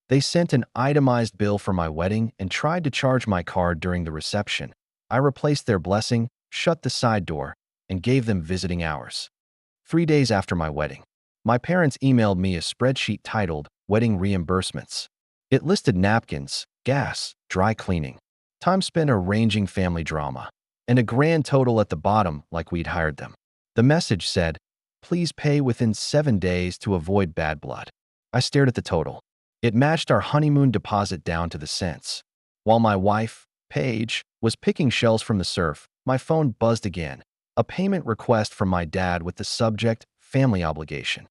They sent an itemized bill for my wedding and tried to charge my card during the reception. I replaced their blessing, shut the side door, and gave them visiting hours. 3 days after my wedding, my parents emailed me a spreadsheet titled Wedding Reimbursements. It listed napkins, gas, dry cleaning, time spent arranging family drama, and a grand total at the bottom like we'd hired them. The message said, "Please pay within 7 days to avoid bad blood." I stared at the total. It matched our honeymoon deposit down to the cents. While my wife, Paige, was picking shells from the surf, my phone buzzed again. A payment request from my dad with the subject, family obligation.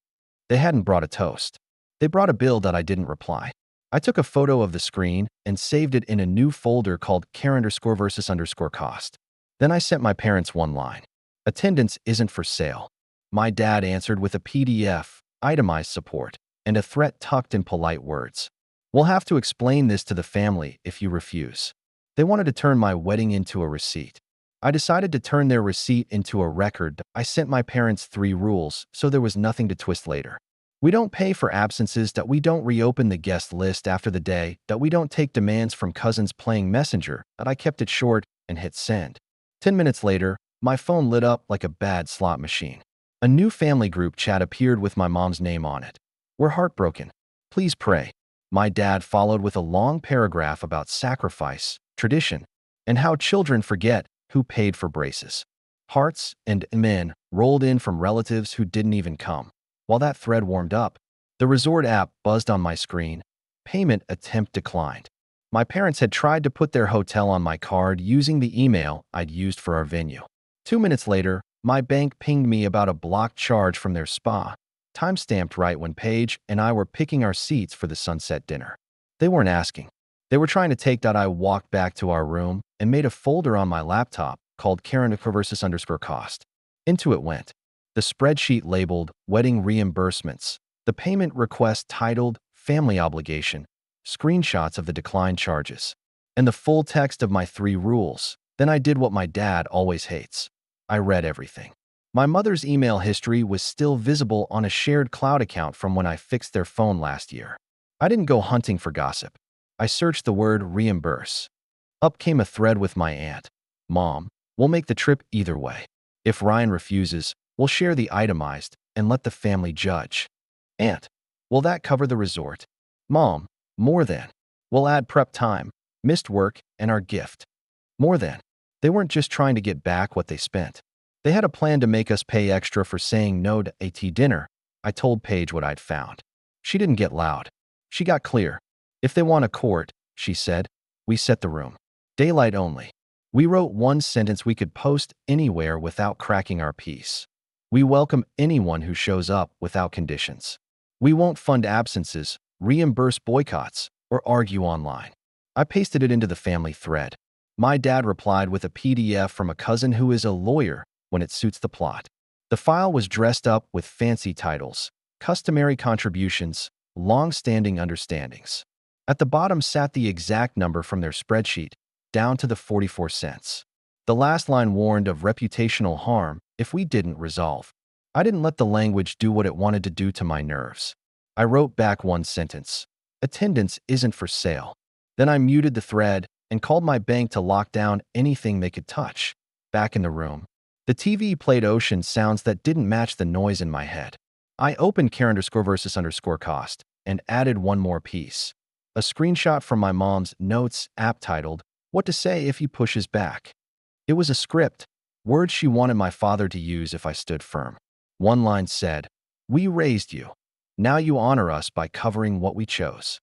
They hadn't brought a toast. They brought a bill that I didn't reply. I took a photo of the screen and saved it in a new folder called care_versus_cost. Then I sent my parents one line. Attendance isn't for sale. My dad answered with a PDF, itemized support, and a threat tucked in polite words. "We'll have to explain this to the family if you refuse." They wanted to turn my wedding into a receipt. I decided to turn their receipt into a record. I sent my parents 3 rules, so there was nothing to twist later. We don't pay for absences, that we don't reopen the guest list after the day, that we don't take demands from cousins playing messenger, that I kept it short and hit send. 10 minutes later, my phone lit up like a bad slot machine. A new family group chat appeared with my mom's name on it. "We're heartbroken. Please pray." My dad followed with a long paragraph about sacrifice, tradition, and how children forget who paid for braces. Hearts and men rolled in from relatives who didn't even come. While that thread warmed up, the resort app buzzed on my screen. Payment attempt declined. My parents had tried to put their hotel on my card using the email I'd used for our venue. 2 minutes later, my bank pinged me about a blocked charge from their spa, time-stamped right when Paige and I were picking our seats for the sunset dinner. They weren't asking. They were trying to take that. I walked back to our room and made a folder on my laptop called care_versus_cost. Into it went the spreadsheet labeled Wedding Reimbursements, the payment request titled Family Obligation, screenshots of the declined charges, and the full text of my 3 rules. Then I did what my dad always hates. I read everything. My mother's email history was still visible on a shared cloud account from when I fixed their phone last year. I didn't go hunting for gossip. I searched the word reimburse. Up came a thread with my aunt. "Mom, we'll make the trip either way. If Ryan refuses, we'll share the itemized and let the family judge." "Aunt, will that cover the resort?" "Mom, more than. We'll add prep time, missed work, and our gift." More than. They weren't just trying to get back what they spent. They had a plan to make us pay extra for saying no to a tea dinner. I told Paige what I'd found. She didn't get loud. She got clear. "If they want a court," she said, "we set the room. Daylight only." We wrote one sentence we could post anywhere without cracking our piece. "We welcome anyone who shows up without conditions. We won't fund absences, reimburse boycotts, or argue online." I pasted it into the family thread. My dad replied with a PDF from a cousin who is a lawyer when it suits the plot. The file was dressed up with fancy titles, customary contributions, long-standing understandings. At the bottom sat the exact number from their spreadsheet, down to the 44 cents. The last line warned of reputational harm if we didn't resolve. I didn't let the language do what it wanted to do to my nerves. I wrote back one sentence: "Attendance isn't for sale." Then I muted the thread and called my bank to lock down anything they could touch. Back in the room, the TV played ocean sounds that didn't match the noise in my head. I opened care_versus_cost and added one more piece. A screenshot from my mom's notes app titled, "What to say if he pushes back." It was a script, words she wanted my father to use if I stood firm. One line said, "We raised you. Now you honor us by covering what we chose."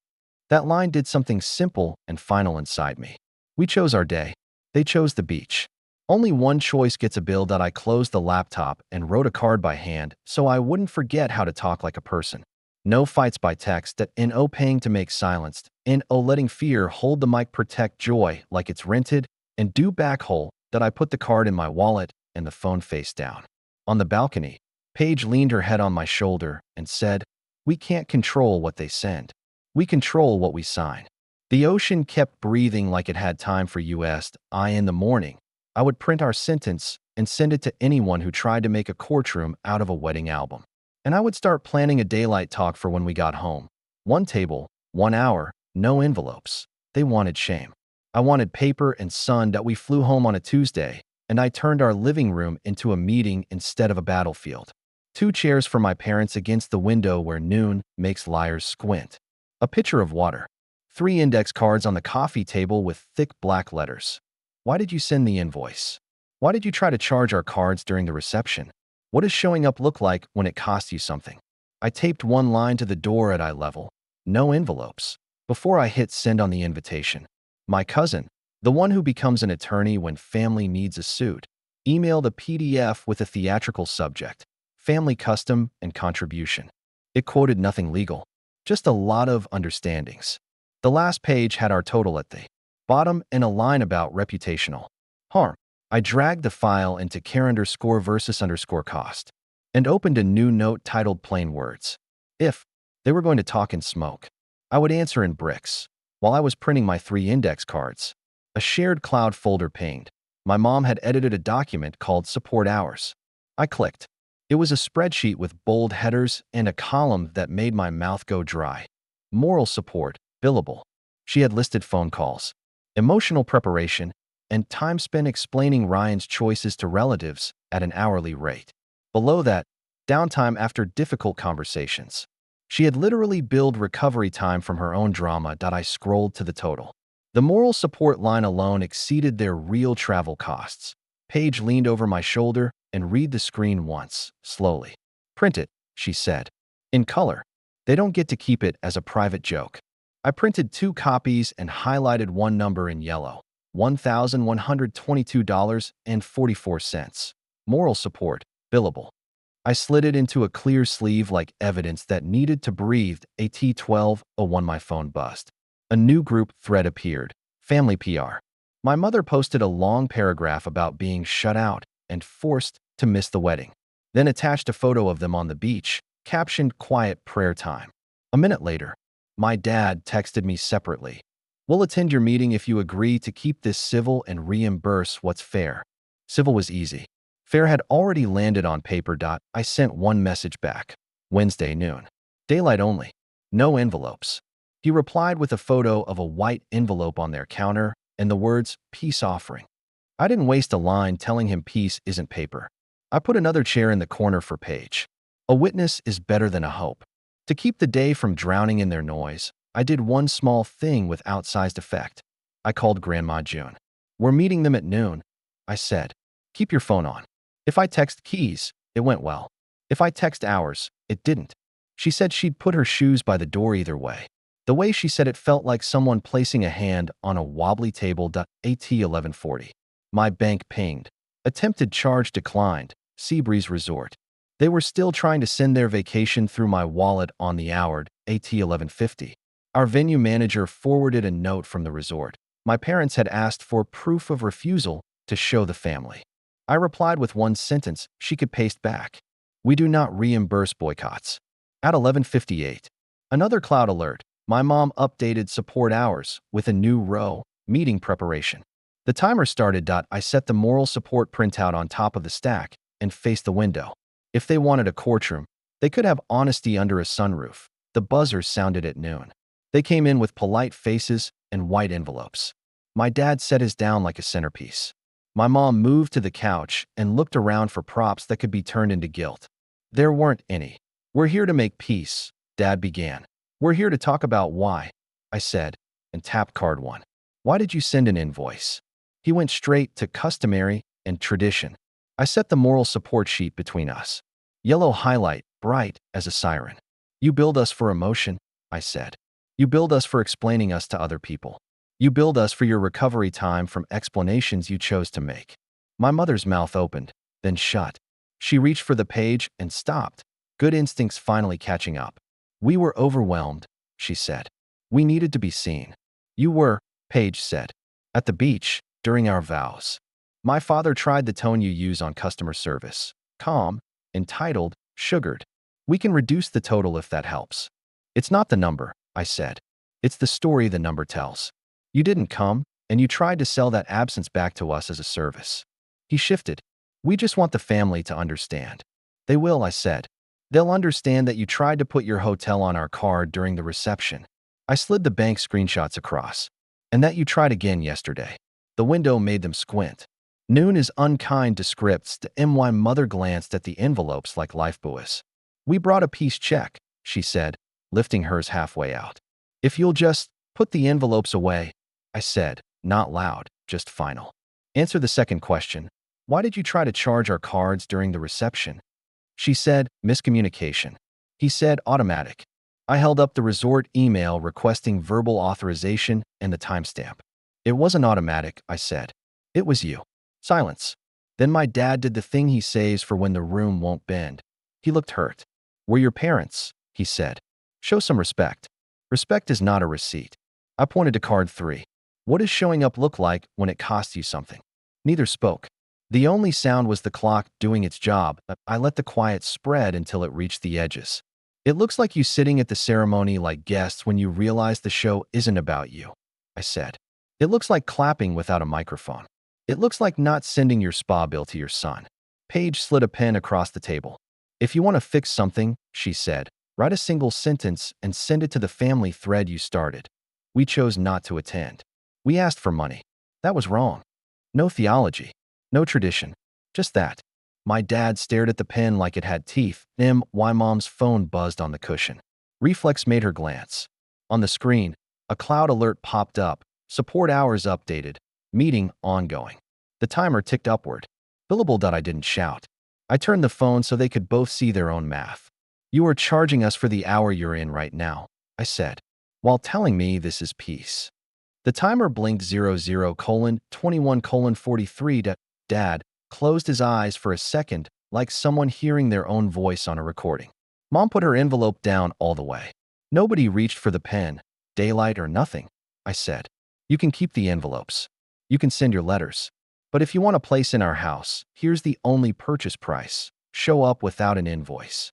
That line did something simple and final inside me. We chose our day. They chose the beach. Only one choice gets a bill. That I closed the laptop and wrote a card by hand so I wouldn't forget how to talk like a person. No fights by text. That N.O. paying to make silenced. N.O. letting fear hold the mic. Protect joy like it's rented. And do back hole. That I put the card in my wallet and the phone face down. On the balcony, Paige leaned her head on my shoulder and said, "We can't control what they send. We control what we sign." The ocean kept breathing like it had time for us. In the morning, I would print our sentence and send it to anyone who tried to make a courtroom out of a wedding album. And I would start planning a daylight talk for when we got home. One table, 1 hour, no envelopes. They wanted shame. I wanted paper and sun that we flew home on a Tuesday, and I turned our living room into a meeting instead of a battlefield. 2 chairs for my parents against the window where noon makes liars squint. A pitcher of water. 3 index cards on the coffee table with thick black letters. Why did you send the invoice? Why did you try to charge our cards during the reception? What does showing up look like when it costs you something? I taped one line to the door at eye level. No envelopes. Before I hit send on the invitation. My cousin, the one who becomes an attorney when family needs a suit, emailed a PDF with a theatrical subject, family custom and contribution. It quoted nothing legal, just a lot of understandings. The last page had our total at the bottom and a line about reputational harm. I dragged the file into care_versus_cost and opened a new note titled Plain Words. If they were going to talk and smoke, I would answer in bricks. While I was printing my 3 index cards, a shared cloud folder pinged. My mom had edited a document called Support Hours. I clicked. It was a spreadsheet with bold headers and a column that made my mouth go dry. Moral support, billable. She had listed phone calls, emotional preparation, and time spent explaining Ryan's choices to relatives at an hourly rate. Below that, downtime after difficult conversations. She had literally billed recovery time from her own drama. I scrolled to the total. The moral support line alone exceeded their real travel costs. Paige leaned over my shoulder and read the screen once, slowly. Print it, she said. In color. They don't get to keep it as a private joke. I printed 2 copies and highlighted one number in yellow. $1,122.44. Moral support, billable. I slid it into a clear sleeve like evidence that needed to breathe. A T1201 my phone buzzed. A new group thread appeared. Family PR. My mother posted a long paragraph about being shut out and forced to miss the wedding. Then attached a photo of them on the beach, captioned Quiet Prayer Time. A minute later, my dad texted me separately. We'll attend your meeting if you agree to keep this civil and reimburse what's fair. Civil was easy. Fair had already landed on paper. I sent one message back. Wednesday noon. Daylight only. No envelopes. He replied with a photo of a white envelope on their counter and the words, peace offering. I didn't waste a line telling him peace isn't paper. I put another chair in the corner for Paige. A witness is better than a hope. To keep the day from drowning in their noise, I did one small thing with outsized effect. I called Grandma June. We're meeting them at noon, I said. Keep your phone on. If I text keys, it went well. If I text hours, it didn't. She said she'd put her shoes by the door either way. The way she said it felt like someone placing a hand on a wobbly table. AT 1140. My bank pinged. Attempted charge declined. Seabreeze Resort. They were still trying to send their vacation through my wallet on the hour. AT 1150. Our venue manager forwarded a note from the resort. My parents had asked for proof of refusal to show the family. I replied with one sentence she could paste back. We do not reimburse boycotts. At 11:58, another cloud alert. My mom updated support hours with a new row, meeting preparation. The timer started. I set the moral support printout on top of the stack and faced the window. If they wanted a courtroom, they could have honesty under a sunroof. The buzzer sounded at noon. They came in with polite faces and white envelopes. My dad set his down like a centerpiece. My mom moved to the couch and looked around for props that could be turned into guilt. There weren't any. We're here to make peace, Dad began. We're here to talk about why, I said, and tapped card 1. Why did you send an invoice? He went straight to customary and tradition. I set the moral support sheet between us. Yellow highlight, bright as a siren. You build us for emotion, I said. You build us for explaining us to other people. You build us for your recovery time from explanations you chose to make. My mother's mouth opened, then shut. She reached for the page and stopped, good instincts finally catching up. We were overwhelmed, she said. We needed to be seen. You were, Paige said, at the beach, during our vows. My father tried the tone you use on customer service. Calm, entitled, sugared. We can reduce the total if that helps. It's not the number, I said. It's the story the number tells. You didn't come, and you tried to sell that absence back to us as a service. He shifted. We just want the family to understand. They will, I said. They'll understand that you tried to put your hotel on our card during the reception. I slid the bank screenshots across. And that you tried again yesterday. The window made them squint. Noon is unkind to scripts. To my mother glanced at the envelopes like lifebuoys. We brought a peace check, she said, lifting hers halfway out. If you'll just put the envelopes away, I said, not loud, just final. Answer the second question. Why did you try to charge our cards during the reception? She said, miscommunication. He said, automatic. I held up the resort email requesting verbal authorization and the timestamp. It wasn't automatic, I said. It was you. Silence. Then my dad did the thing he saves for when the room won't bend. He looked hurt. We're your parents, he said. Show some respect. Respect is not a receipt. I pointed to card 3. What does showing up look like when it costs you something? Neither spoke. The only sound was the clock doing its job. I let the quiet spread until it reached the edges. It looks like you sitting at the ceremony like guests when you realize the show isn't about you, I said. It looks like clapping without a microphone. It looks like not sending your spa bill to your son. Paige slid a pen across the table. If you want to fix something, she said, write a single sentence and send it to the family thread you started. We chose not to attend. We asked for money. That was wrong. No theology. No tradition. Just that. My dad stared at the pen like it had teeth. My mom's phone buzzed on the cushion. Reflex made her glance. On the screen, a cloud alert popped up. Support hours updated. Meeting ongoing. The timer ticked upward. Billable. I didn't shout. I turned the phone so they could both see their own math. You are charging us for the hour you're in right now, I said, while telling me this is peace. The timer blinked 00:21:43. Dad closed his eyes for a second, like someone hearing their own voice on a recording. Mom put her envelope down all the way. Nobody reached for the pen, daylight or nothing, I said. You can keep the envelopes. You can send your letters. But if you want a place in our house, here's the only purchase price. Show up without an invoice.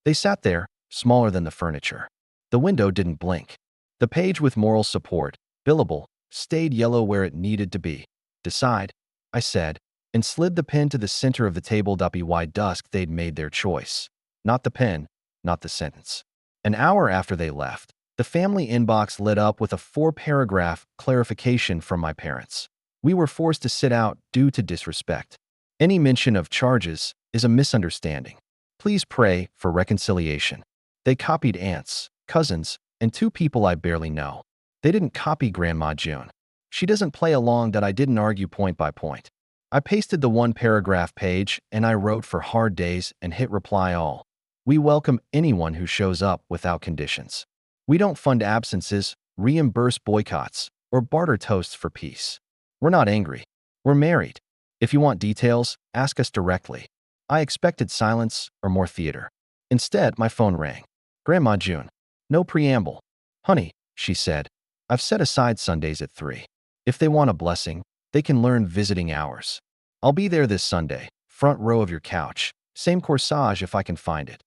They sat there, smaller than the furniture. The window didn't blink. The page with moral support, billable, stayed yellow where it needed to be. Decide, I said, and slid the pen to the center of the table. By dusk, they'd made their choice. Not the pen, not the sentence. An hour after they left, the family inbox lit up with a 4-paragraph clarification from my parents. We were forced to sit out due to disrespect. Any mention of charges is a misunderstanding. Please pray for reconciliation. They copied aunts, cousins, and 2 people I barely know. They didn't copy Grandma June. She doesn't play along. I didn't argue point by point. I pasted the 1-paragraph page and I wrote for hard days and hit reply all. We welcome anyone who shows up without conditions. We don't fund absences, reimburse boycotts, or barter toasts for peace. We're not angry. We're married. If you want details, ask us directly. I expected silence or more theater. Instead, my phone rang. Grandma June. No preamble. Honey, she said, I've set aside Sundays at 3. If they want a blessing, they can learn visiting hours. I'll be there this Sunday, front row of your couch, same corsage if I can find it.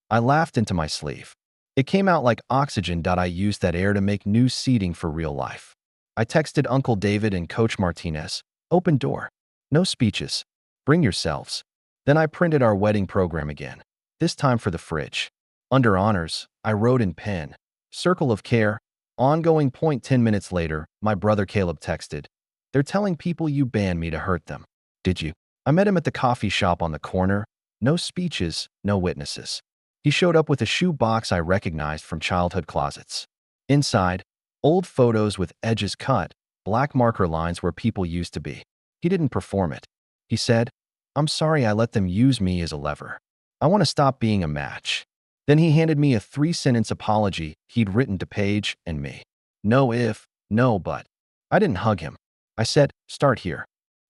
I laughed into my sleeve. It came out like oxygen. I used that air to make new seating for real life. I texted Uncle David and Coach Martinez. Open door. No speeches. Bring yourselves. Then I printed our wedding program again, this time for the fridge. Under honors, I wrote in pen, circle of care, ongoing point. 10 minutes later, my brother Caleb texted, they're telling people you banned me to hurt them. Did you? I met him at the coffee shop on the corner. No speeches, no witnesses. He showed up with a shoe box I recognized from childhood closets. Inside, old photos with edges cut, black marker lines where people used to be. He didn't perform it. He said, I'm sorry I let them use me as a lever. I want to stop being a match. Then he handed me a 3-sentence apology he'd written to Paige and me. No if, no but. I didn't hug him. I said, start here.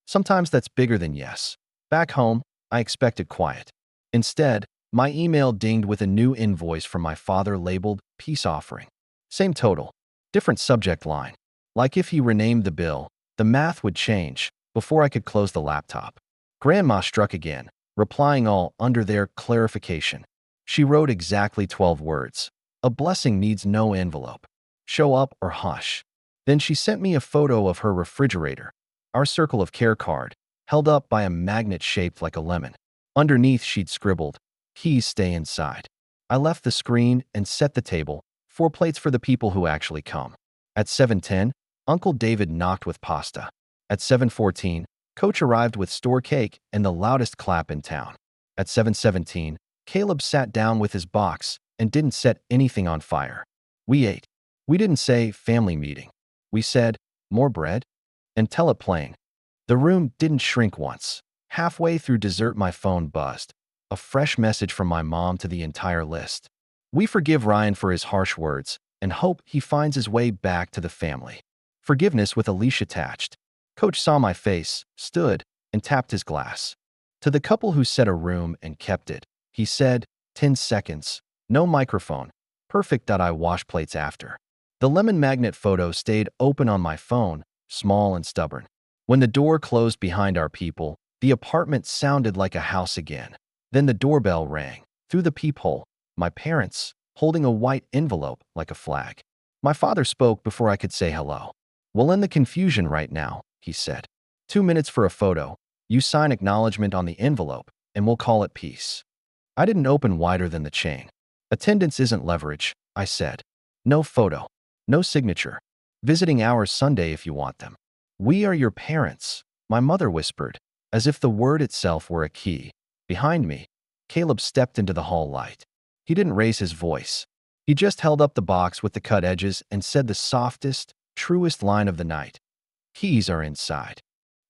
Sometimes that's bigger than yes. Back home, I expected quiet. Instead, my email dinged with a new invoice from my father labeled peace offering. Same total, different subject line. Like if he renamed the bill, the math would change before I could close the laptop. Grandma struck again, replying all under their clarification. She wrote exactly 12 words. A blessing needs no envelope. Show up or hush. Then she sent me a photo of her refrigerator, our circle of care card, held up by a magnet shaped like a lemon. Underneath she'd scribbled, keys stay inside. I left the screen and set the table, 4 plates for the people who actually come. At 7:10, Uncle David knocked with pasta. At 7:14, Coach arrived with store cake and the loudest clap in town. At 7:17, Caleb sat down with his box and didn't set anything on fire. We ate. We didn't say family meeting. We said, more bread? And tell it plain. The room didn't shrink once. Halfway through dessert, my phone buzzed. A fresh message from my mom to the entire list. We forgive Ryan for his harsh words and hope he finds his way back to the family. Forgiveness with a leash attached. Coach saw my face, stood, and tapped his glass. To the couple who set a room and kept it, he said, 10 seconds. No microphone. Perfect. I wash plates after. The lemon magnet photo stayed open on my phone, small and stubborn. When the door closed behind our people, the apartment sounded like a house again. Then the doorbell rang. Through the peephole, my parents, holding a white envelope like a flag. My father spoke before I could say hello. We'll end the confusion right now, he said. 2 minutes for a photo. You sign acknowledgement on the envelope, and we'll call it peace. I didn't open wider than the chain. Attendance isn't leverage, I said. No photo. No signature. Visiting hours Sunday if you want them. We are your parents, my mother whispered, as if the word itself were a key. Behind me, Caleb stepped into the hall light. He didn't raise his voice. He just held up the box with the cut edges and said the softest, truest line of the night. Keys are inside.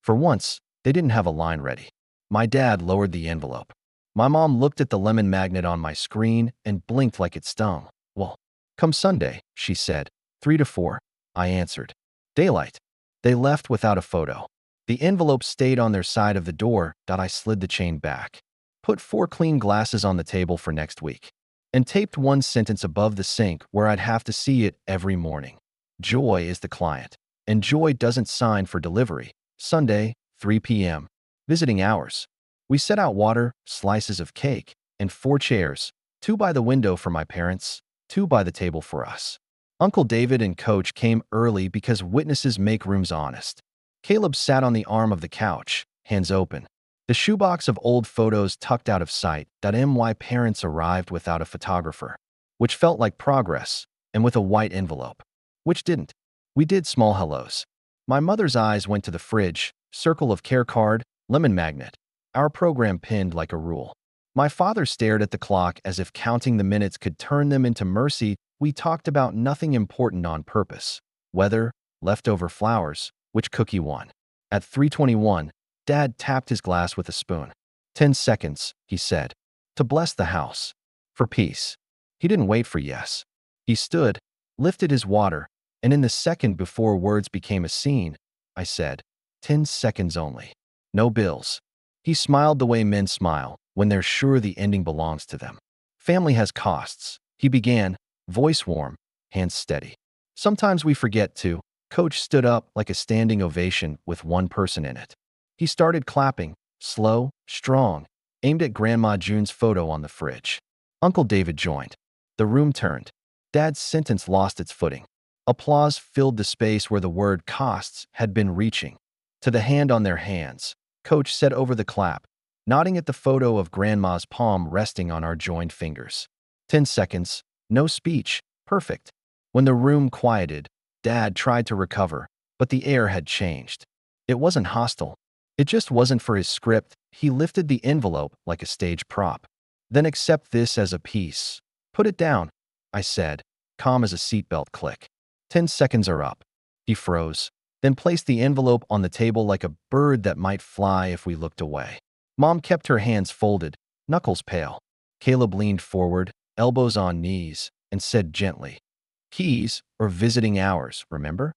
For once, they didn't have a line ready. My dad lowered the envelope. My mom looked at the lemon magnet on my screen and blinked like it stung. Well, come Sunday, she said. 3 to 4, I answered. Daylight. They left without a photo. The envelope stayed on their side of the door. I slid the chain back. Put 4 clean glasses on the table for next week. And taped one sentence above the sink where I'd have to see it every morning. Joy is the client. And Joy doesn't sign for delivery. Sunday, 3 p.m. Visiting hours. We set out water, slices of cake, and 4 chairs, 2 by the window for my parents, 2 by the table for us. Uncle David and Coach came early because witnesses make rooms honest. Caleb sat on the arm of the couch, hands open. The shoebox of old photos tucked out of sight. My parents arrived without a photographer, which felt like progress, and with a white envelope, which didn't. We did small hellos. My mother's eyes went to the fridge, circle of care card, lemon magnet. Our program pinned like a rule. My father stared at the clock as if counting the minutes could turn them into mercy. We talked about nothing important on purpose. Weather, leftover flowers, which cookie won. At 3:21, Dad tapped his glass with a spoon. 10 seconds, he said, to bless the house. For peace. He didn't wait for yes. He stood, lifted his water, and in the second before words became a scene, I said, 10 seconds only. No bills. He smiled the way men smile when they're sure the ending belongs to them. Family has costs. He began, voice warm, hands steady. Sometimes we forget to. Coach stood up like a standing ovation with one person in it. He started clapping, slow, strong, aimed at Grandma June's photo on the fridge. Uncle David joined. The room turned. Dad's sentence lost its footing. Applause filled the space where the word costs had been reaching. To the hand on their hands, Coach said over the clap, nodding at the photo of Grandma's palm resting on our joined fingers. 10 seconds, no speech, perfect. When the room quieted, Dad tried to recover, but the air had changed. It wasn't hostile. It just wasn't for his script. He lifted the envelope like a stage prop. Then accept this as a piece. Put it down, I said, calm as a seatbelt click. 10 seconds are up. He froze, then placed the envelope on the table like a bird that might fly if we looked away. Mom kept her hands folded, knuckles pale. Caleb leaned forward, elbows on knees, and said gently, keys or visiting hours, remember?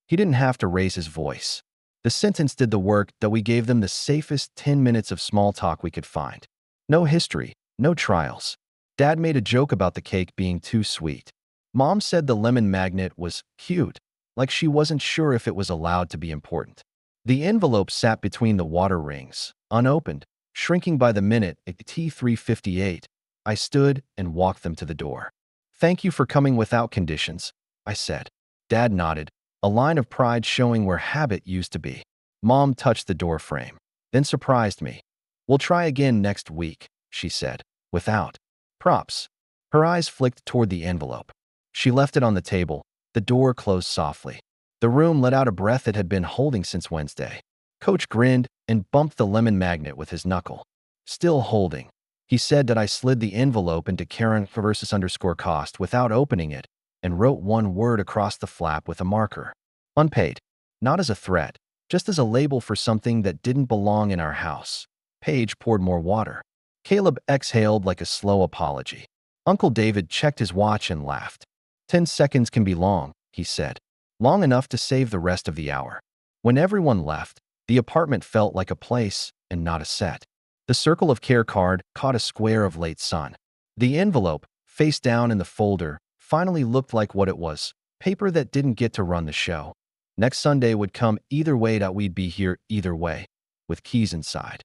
He didn't have to raise his voice. The sentence did the work that we gave them the safest 10 minutes of small talk we could find. No history, no trials. Dad made a joke about the cake being too sweet. Mom said the lemon magnet was cute, like she wasn't sure if it was allowed to be important. The envelope sat between the water rings, unopened, shrinking by the minute at T3:58. I stood and walked them to the door. Thank you for coming without conditions, I said. Dad nodded, a line of pride showing where habit used to be. Mom touched the door frame, then surprised me. We'll try again next week, she said, without props. Her eyes flicked toward the envelope. She left it on the table. The door closed softly. The room let out a breath it had been holding since Wednesday. Coach grinned and bumped the lemon magnet with his knuckle. Still holding. He said that I slid the envelope into Karen versus underscore cost without opening it and wrote one word across the flap with a marker. Unpaid. Not as a threat, just as a label for something that didn't belong in our house. Paige poured more water. Caleb exhaled like a slow apology. Uncle David checked his watch and laughed. 10 seconds can be long, he said. Long enough to save the rest of the hour. When everyone left, the apartment felt like a place and not a set. The circle of care card caught a square of late sun. The envelope, face down in the folder, finally looked like what it was, paper that didn't get to run the show. Next Sunday would come either way that we'd be here either way, with keys inside.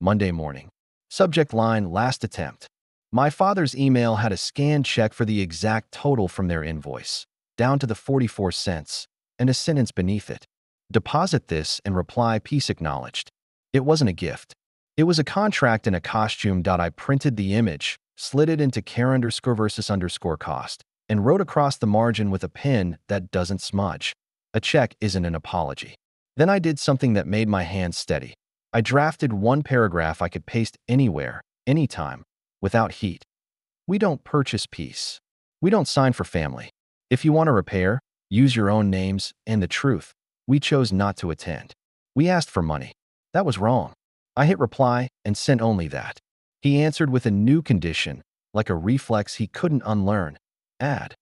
Monday morning. Subject line, last attempt. My father's email had a scanned check for the exact total from their invoice, down to the 44 cents, and a sentence beneath it. Deposit this and reply peace acknowledged. It wasn't a gift. It was a contract in a costume. I printed the image, slid it into care underscore versus underscore cost, and wrote across the margin with a pen that doesn't smudge. A check isn't an apology. Then I did something that made my hands steady. I drafted one paragraph I could paste anywhere, anytime, without heat. We don't purchase peace. We don't sign for family. If you want to repair, use your own names and the truth. We chose not to attend. We asked for money. That was wrong. I hit reply and sent only that. He answered with a new condition, like a reflex he couldn't unlearn. Add.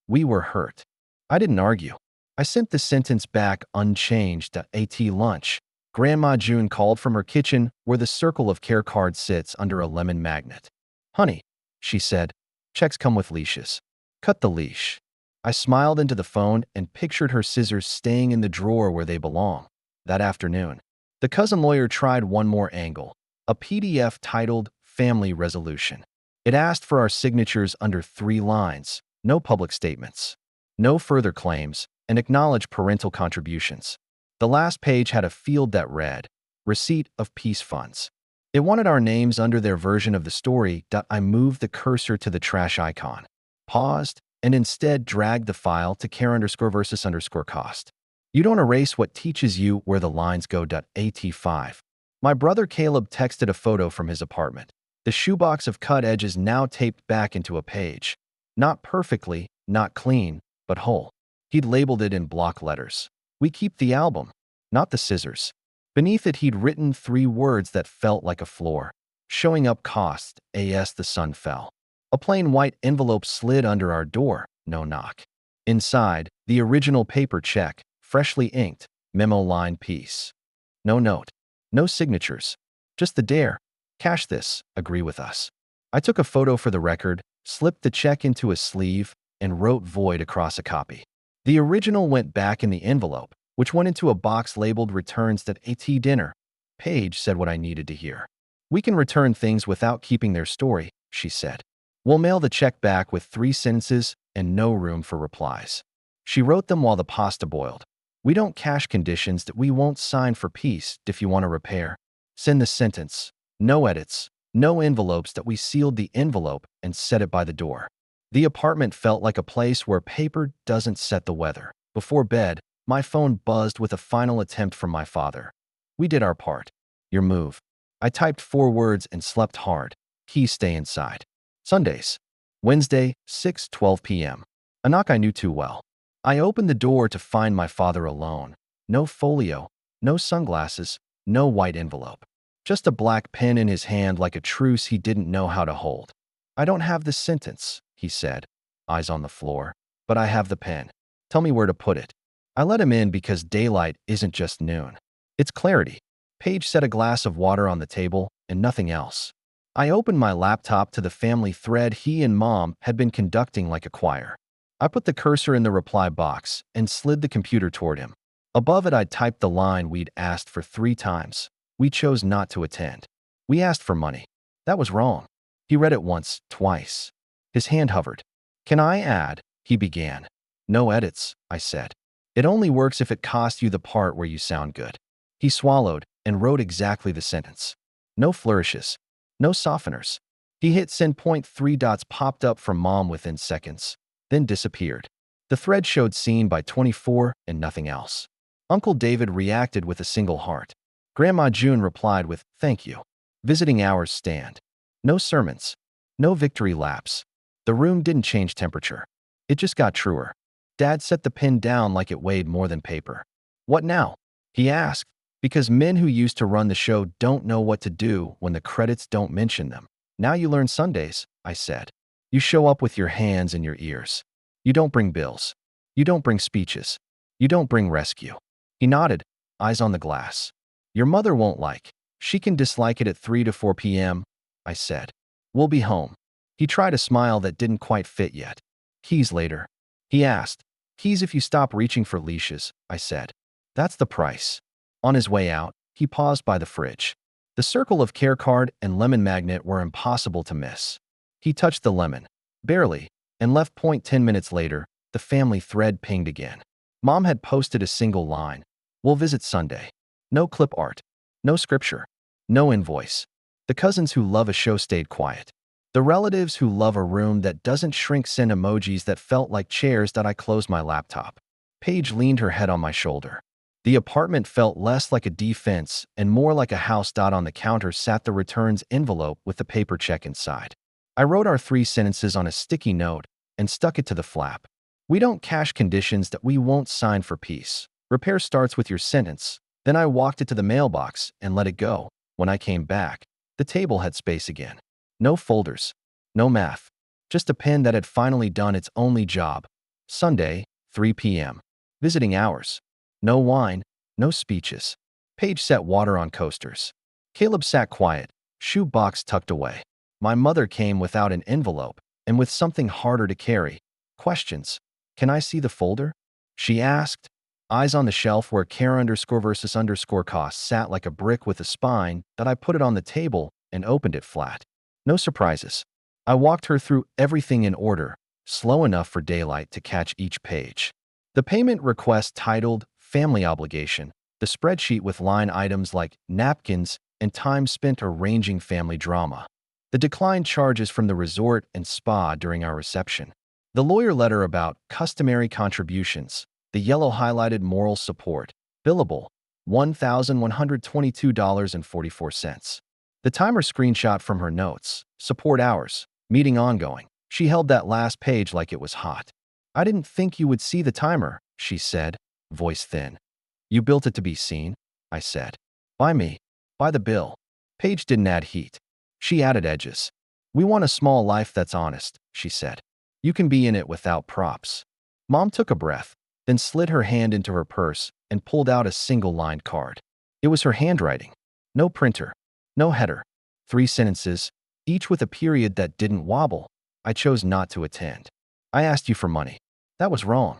We were hurt. I didn't argue. I sent the sentence back unchanged. At lunch, Grandma June called from her kitchen where the circle of care card sits under a lemon magnet. Honey, she said, checks come with leashes. Cut the leash. I smiled into the phone and pictured her scissors staying in the drawer where they belong. That afternoon, the cousin lawyer tried one more angle, a PDF titled Family Resolution. It asked for our signatures under 3 lines, no public statements, no further claims, and acknowledge parental contributions. The last page had a field that read, Receipt of Peace Funds. It wanted our names under their version of the story. I moved the cursor to the trash icon, paused, and instead dragged the file to care underscore versus underscore cost. You don't erase what teaches you where the lines go. At5. My brother Caleb texted a photo from his apartment. The shoebox of cut edges now taped back into a page. Not perfectly, not clean, but whole. He'd labeled it in block letters. We keep the album, not the scissors. Beneath it, he'd written 3 words that felt like a floor. Showing up cost, as the sun fell. A plain white envelope slid under our door, no knock. Inside, the original paper check, freshly inked, memo line piece. No note, no signatures, just the dare. Cash this, agree with us. I took a photo for the record, slipped the check into a sleeve, and wrote void across a copy. The original went back in the envelope, which went into a box labeled returns. At dinner. Paige said what I needed to hear. We can return things without keeping their story, she said. We'll mail the check back with 3 sentences and no room for replies. She wrote them while the pasta boiled. We don't cash conditions that we won't sign for peace. If you want to repair, send the sentence. No edits, no envelopes. That we sealed the envelope and set it by the door. The apartment felt like a place where paper doesn't set the weather. Before bed, my phone buzzed with a final attempt from my father. We did our part. Your move. I typed 4 words and slept hard. Key stay inside. Sundays. Wednesday, 6:12 p.m. A knock I knew too well. I opened the door to find my father alone. No folio, no sunglasses, no white envelope. Just a black pen in his hand like a truce he didn't know how to hold. I don't have the sentence, he said, eyes on the floor, but I have the pen. Tell me where to put it. I let him in because daylight isn't just noon. It's clarity. Paige set a glass of water on the table and nothing else. I opened my laptop to the family thread he and Mom had been conducting like a choir. I put the cursor in the reply box and slid the computer toward him. Above it, I typed the line we'd asked for 3 times. We chose not to attend. We asked for money. That was wrong. He read it once, twice. His hand hovered. Can I add? He began. No edits, I said. It only works if it costs you the part where you sound good. He swallowed and wrote exactly the sentence. No flourishes. No softeners. He hit send. 3 dots popped up from Mom within seconds. then disappeared. The thread showed seen by 24 and nothing else. Uncle David reacted with a single heart. Grandma June replied with, "Thank you." Visiting hours stand. No sermons. No victory laps. The room didn't change temperature. It just got truer. Dad set the pen down like it weighed more than paper. "What now?" he asked, because men who used to run the show don't know what to do when the credits don't mention them. "Now you learn Sundays," I said. "You show up with your hands in your ears. You don't bring bills. You don't bring speeches. You don't bring rescue." He nodded, eyes on the glass. "Your mother won't like. She can dislike it at 3 to 4 p.m., I said. "We'll be home." He tried a smile that didn't quite fit yet. "Keys later?" he asked. "Keys if you stop reaching for leashes," I said. "That's the price." On his way out, he paused by the fridge. The circle of care card and lemon magnet were impossible to miss. He touched the lemon, barely, and left. 10 minutes later, the family thread pinged again. Mom had posted a single line. "We'll visit Sunday." No clip art. No scripture. No invoice. The cousins who love a show stayed quiet. The relatives who love a room that doesn't shrink sent emojis that felt like chairs. I closed my laptop. Paige leaned her head on my shoulder. The apartment felt less like a defense and more like a house. On the counter sat the returns envelope with the paper check inside. I wrote our 3 sentences on a sticky note and stuck it to the flap. "We don't cash conditions that we won't sign for peace. Repair starts with your sentence." Then I walked it to the mailbox and let it go. When I came back, the table had space again. No folders. No math. Just a pen that had finally done its only job. Sunday, 3 p.m. Visiting hours. No wine. No speeches. Paige set water on coasters. Caleb sat quiet, shoe box tucked away. My mother came without an envelope and with something harder to carry. Questions. "Can I see the folder?" she asked. Eyes on the shelf where care_versus_costs sat like a brick with a spine. That I put it on the table and opened it flat. No surprises. I walked her through everything in order, slow enough for daylight to catch each page. The payment request titled Family Obligation, the spreadsheet with line items like napkins and time spent arranging family drama. The declined charges from the resort and spa during our reception. The lawyer letter about customary contributions. The yellow highlighted moral support. Billable, $1,122.44. The timer screenshot from her notes. Support hours. Meeting ongoing. She held that last page like it was hot. "I didn't think you would see the timer," she said, voice thin. "You built it to be seen," I said. "By me. By the bill." Paige didn't add heat. She added edges. "We want a small life that's honest," she said. "You can be in it without props." Mom took a breath, then slid her hand into her purse and pulled out a single-lined card. It was her handwriting. No printer. No header. 3 sentences, each with a period that didn't wobble. "I chose not to attend. I asked you for money. That was wrong."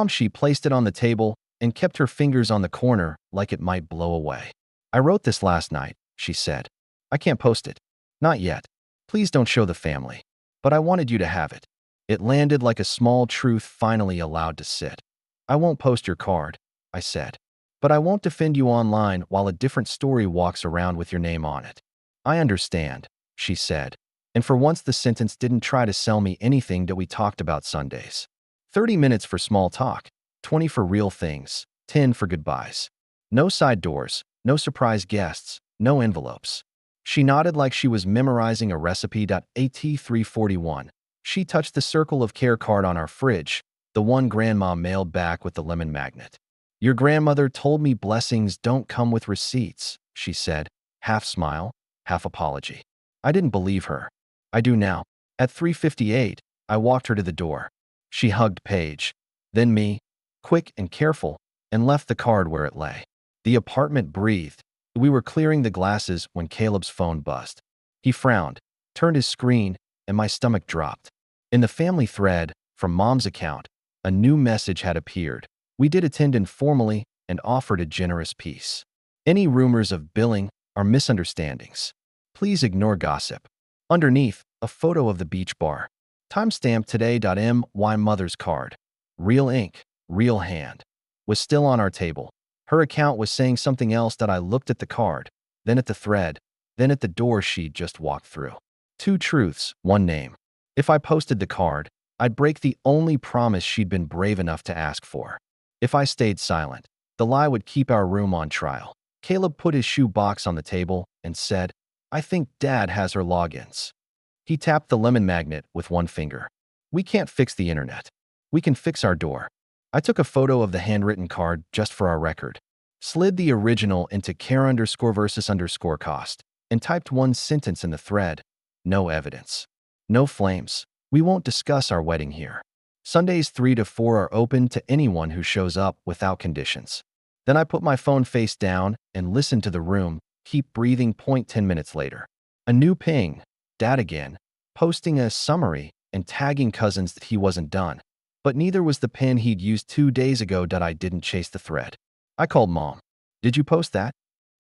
She placed it on the table and kept her fingers on the corner like it might blow away. "I wrote this last night," she said. "I can't post it. Not yet. Please don't show the family. But I wanted you to have it." It landed like a small truth finally allowed to sit. "I won't post your card," I said. "But I won't defend you online while a different story walks around with your name on it." "I understand," she said. And for once the sentence didn't try to sell me anything that we talked about Sundays. 30 minutes for small talk, 20 for real things, 10 for goodbyes. No side doors, no surprise guests, no envelopes. She nodded like she was memorizing a recipe. At341, she touched the circle of care card on our fridge, the one Grandma mailed back with the lemon magnet. "Your grandmother told me blessings don't come with receipts," she said, half smile, half apology. I didn't believe her. I do now. At 3:58, I walked her to the door. She hugged Paige, then me, quick and careful, and left the card where it lay. The apartment breathed. We were clearing the glasses when Caleb's phone buzzed. He frowned, turned his screen, and my stomach dropped. In the family thread, from Mom's account, a new message had appeared. "We did attend informally and offered a generous piece. Any rumors of billing are misunderstandings. Please ignore gossip." Underneath, a photo of the beach bar. Timestamp today.my mother's card. Real ink, real hand. Was still on our table. Her account was saying something else. That I looked at the card, then at the thread, then at the door she'd just walked through. 2 truths, 1 name. If I posted the card, I'd break the only promise she'd been brave enough to ask for. If I stayed silent, the lie would keep our room on trial. Caleb put his shoe box on the table and said, "I think Dad has her logins." He tapped the lemon magnet with one finger. "We can't fix the internet. We can fix our door." I took a photo of the handwritten card just for our record, slid the original into care_versus_cost, and typed one sentence in the thread: "No evidence. No flames. We won't discuss our wedding here. Sundays 3 to 4 are open to anyone who shows up without conditions." Then I put my phone face down and listened to the room keep breathing. 10 minutes later, a new ping. Dad again, posting a summary and tagging cousins that he wasn't done. But neither was the pen he'd used 2 days ago. I didn't chase the thread. I called Mom. "Did you post that?"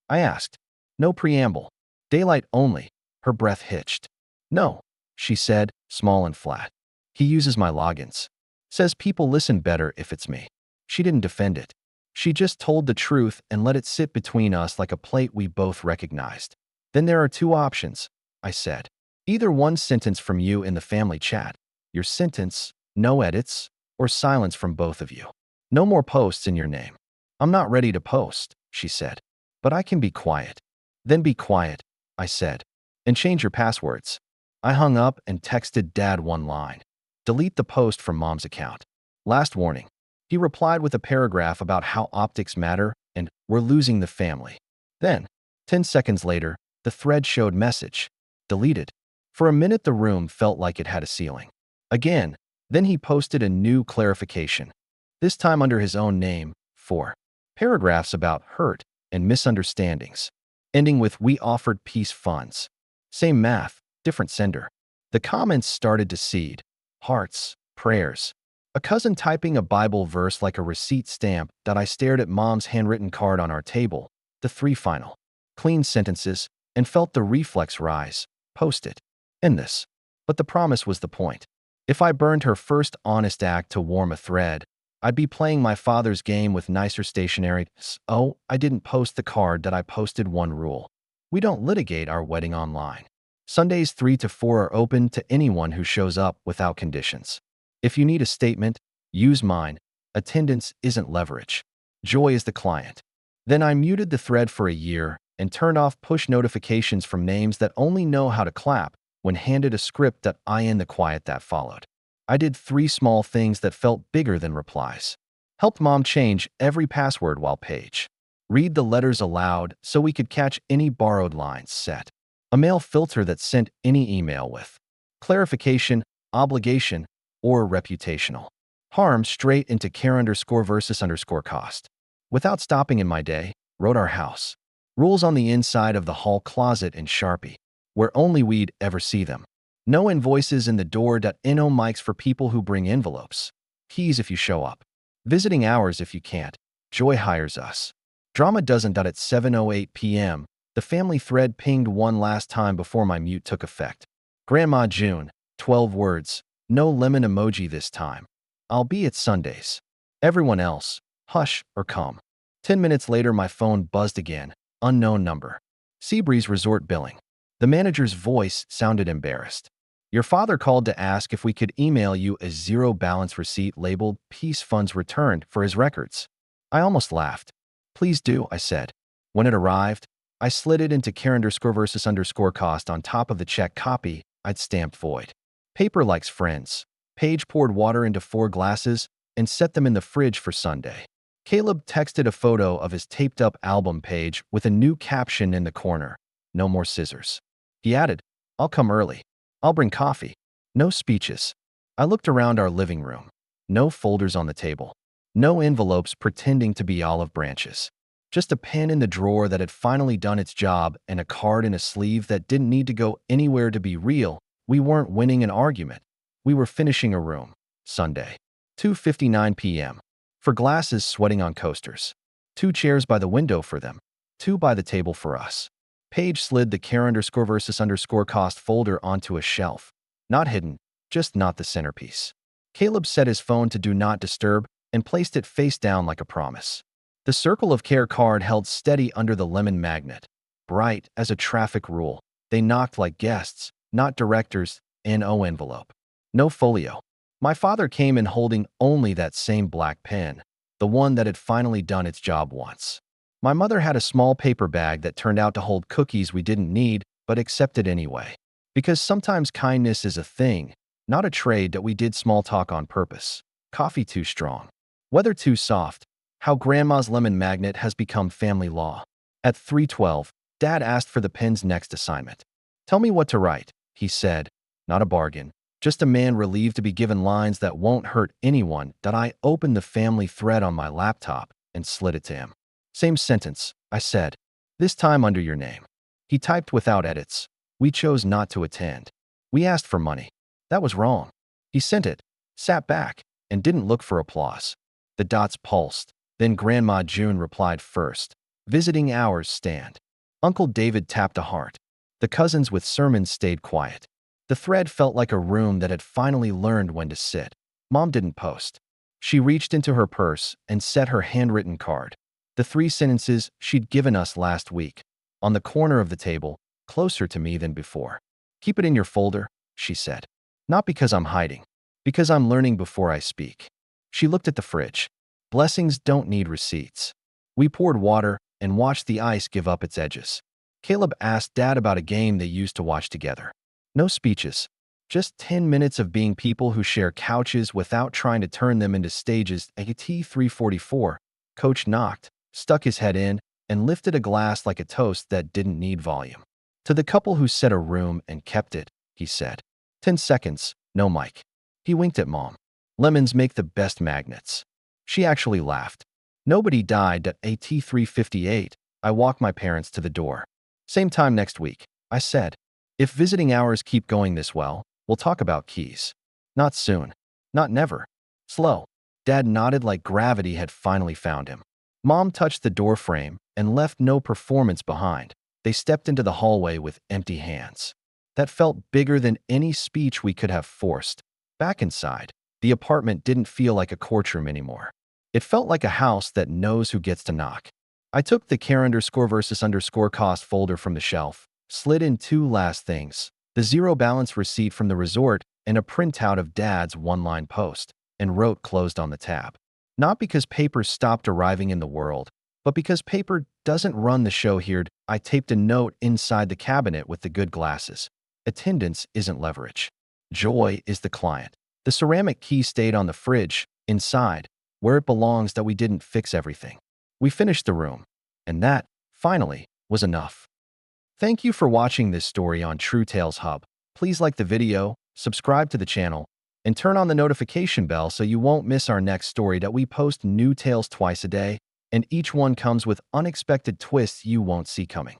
I asked. No preamble. Daylight only. Her breath hitched. "No," she said, small and flat. "He uses my logins. Says people listen better if it's me." She didn't defend it. She just told the truth and let it sit between us like a plate we both recognized. "Then there are two options," I said. "Either one sentence from you in the family chat, your sentence, no edits, or silence from both of you. No more posts in your name." "I'm not ready to post," she said. "But I can be quiet." "Then be quiet," I said. "And change your passwords." I hung up and texted Dad one line: "Delete the post from Mom's account. Last warning." He replied with a paragraph about how optics matter and we're losing the family. Then, 10 seconds later, the thread showed message: "Deleted." For a minute, the room felt like it had a ceiling. Again, then he posted a new clarification, this time under his own name, 4 paragraphs about hurt and misunderstandings, ending with "We offered peace funds." Same math, different sender. The comments started to seed: hearts, prayers. A cousin typing a Bible verse like a receipt stamp. That I stared at Mom's handwritten card on our table, the 3 final, clean sentences, and felt the reflex rise: post it. End this. But the promise was the point. If I burned her first honest act to warm a thread, I'd be playing my father's game with nicer stationery. "Oh, I didn't post the card that I posted. One rule: we don't litigate our wedding online. Sundays 3 to 4 are open to anyone who shows up without conditions. If you need a statement, use mine. Attendance isn't leverage. Joy is the client." Then I muted the thread for a year and turned off push notifications from names that only know how to clap when handed a script. That I in the quiet that followed, I did 3 small things that felt bigger than replies. Helped Mom change every password while page. Read the letters aloud so we could catch any borrowed lines. Set a mail filter that sent any email with clarification, obligation, or reputational harm straight into care_versus_cost. Without stopping in my day, wrote our house rules on the inside of the hall closet in Sharpie, where only we'd ever see them. No invoices in the door. No mics for people who bring envelopes. Keys if you show up. Visiting hours if you can't. Joy hires us. Drama doesn't. At 7:08 p.m., the family thread pinged one last time before my mute took effect. Grandma June, 12 words. No lemon emoji this time. I'll be at Sundays. Everyone else, hush or come. 10 minutes later, my phone buzzed again. Unknown number. Seabreeze Resort billing. The manager's voice sounded embarrassed. "Your father called to ask if we could email you a zero balance receipt labeled Peace Funds Returned for his records." I almost laughed. "Please do," I said. When it arrived, I slid it into care_versus_cost on top of the check copy I'd stamped void. Paper likes friends. Paige poured water into 4 glasses and set them in the fridge for Sunday. Caleb texted a photo of his taped-up album page with a new caption in the corner: "No more scissors." He added, "I'll come early. I'll bring coffee." No speeches. I looked around our living room. No folders on the table. No envelopes pretending to be olive branches. Just a pen in the drawer that had finally done its job and a card in a sleeve that didn't need to go anywhere to be real. We weren't winning an argument. We were finishing a room. Sunday, 2:59 p.m. For glasses sweating on coasters. 2 chairs by the window for them. 2 by the table for us. Paige slid the care_versus_cost folder onto a shelf. Not hidden, just not the centerpiece. Caleb set his phone to do not disturb and placed it face down like a promise. The Circle of Care card held steady under the lemon magnet. Bright as a traffic rule, they knocked like guests, not directors. No envelope. No folio. My father came in holding only that same black pen, the one that had finally done its job once. My mother had a small paper bag that turned out to hold cookies we didn't need, but accepted anyway. Because sometimes kindness is a thing, not a trade that we did small talk on purpose. Coffee too strong. Weather too soft. How Grandma's lemon magnet has become family law. At 3:12, Dad asked for the pen's next assignment. Tell me what to write, he said. Not a bargain. Just a man relieved to be given lines that won't hurt anyone. That I opened the family thread on my laptop and slid it to him. Same sentence, I said. This time under your name. He typed without edits. We chose not to attend. We asked for money. That was wrong. He sent it, sat back, and didn't look for applause. The dots pulsed. Then Grandma June replied first. Visiting hours stand. Uncle David tapped a heart. The cousins with sermons stayed quiet. The thread felt like a room that had finally learned when to sit. Mom didn't post. She reached into her purse and set her handwritten card. The 3 sentences she'd given us last week. On the corner of the table, closer to me than before. Keep it in your folder, she said. Not because I'm hiding. Because I'm learning before I speak. She looked at the fridge. Blessings don't need receipts. We poured water and watched the ice give up its edges. Caleb asked Dad about a game they used to watch together. No speeches. Just 10 minutes of being people who share couches without trying to turn them into stages. At 3:44, Coach knocked, stuck his head in, and lifted a glass like a toast that didn't need volume. To the couple who set a room and kept it, he said. 10 seconds, no mic. He winked at Mom. Lemons make the best magnets. She actually laughed. Nobody died. At 3:58, I walked my parents to the door. Same time next week, I said. If visiting hours keep going this well, we'll talk about keys. Not soon. Not never. Slow. Dad nodded like gravity had finally found him. Mom touched the door frame and left no performance behind. They stepped into the hallway with empty hands. That felt bigger than any speech we could have forced. Back inside, the apartment didn't feel like a courtroom anymore. It felt like a house that knows who gets to knock. I took the care_versus_cost folder from the shelf, slid in 2 last things, the zero balance receipt from the resort and a printout of Dad's one-line post, and wrote closed on the tab. Not because paper stopped arriving in the world, but because paper doesn't run the show here. I taped a note inside the cabinet with the good glasses. Attendance isn't leverage. Joy is the client. The ceramic key stayed on the fridge, inside, where it belongs. That we didn't fix everything. We finished the room, and that, finally, was enough. Thank you for watching this story on True Tales Hub. Please like the video, subscribe to the channel, and turn on the notification bell so you won't miss our next story. That we post new tales twice a day, and each one comes with unexpected twists you won't see coming.